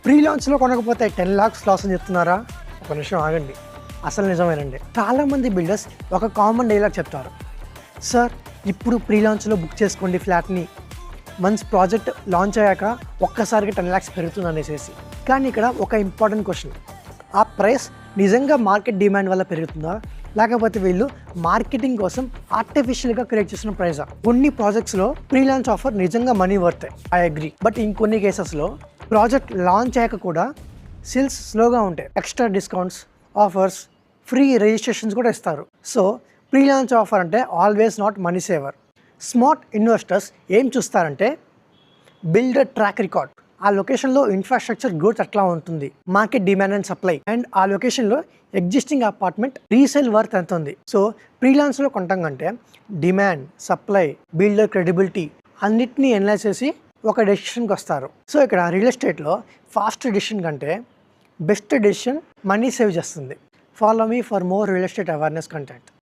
Pre లాంచ్లో కొనకపోతే 10 lakhs loss అని చెప్తున్నారా? ఒక నిమిషం ఆగండి, అసలు నిజమేనండి. చాలామంది బిల్డర్స్ ఒక కామన్ డైలాగ్ చెప్తారు, సార్ ఇప్పుడు ప్రీ లాంచ్లో బుక్ చేసుకోండి ఫ్లాట్ని, మంత్స్ ప్రాజెక్ట్ లాంచ్ అయ్యాక ఒక్కసారిగా 10 lakhs పెరుగుతుంది అనేసి. కానీ ఇక్కడ ఒక ఇంపార్టెంట్ క్వశ్చన్, ఆ ప్రైస్ నిజంగా మార్కెట్ డిమాండ్ వల్ల పెరుగుతుందా, లేకపోతే వీళ్ళు మార్కెటింగ్ కోసం ఆర్టిఫిషియల్గా క్రియేట్ చేసిన ప్రైజా? కొన్ని ప్రాజెక్ట్స్లో ప్రీ లాంచ్ ఆఫర్ నిజంగా money worth, I agree. But ఇంకొన్ని కేసెస్లో ప్రాజెక్ట్ లాంచ్ అయ్యాక కూడా సేల్స్ స్లోగా ఉంటాయి, extra discounts, offers, free registrations కూడా ఇస్తారు. సో ప్రీ లాంచ్ ఆఫర్ అంటే always not money saver. Smart investors ఏం చూస్తారంటే బిల్డర్ ట్రాక్ రికార్డ్, ఆ లొకేషన్లో ఇన్ఫ్రాస్ట్రక్చర్ గ్రోత్ ఎట్లా ఉంటుంది, market demand and supply, and ఆ లొకేషన్లో ఎగ్జిస్టింగ్ అపార్ట్మెంట్ రీసేల్ వర్త్ ఎంత ఉంది. సో ప్రీ లాంచ్లో కొంటాం కంటే డిమాండ్, సప్లై, బిల్డర్ క్రెడిబిలిటీ అన్నిటినీ ఎనలైజ్ చేసి ఒక డెసిషన్కి వస్తారు. సో ఇక్కడ రియల్ ఎస్టేట్లో ఫాస్ట్ డెసిషన్ కంటే బెస్ట్ డెసిషన్ మనీ సేవ్ చేస్తుంది. Follow me for more real estate awareness content.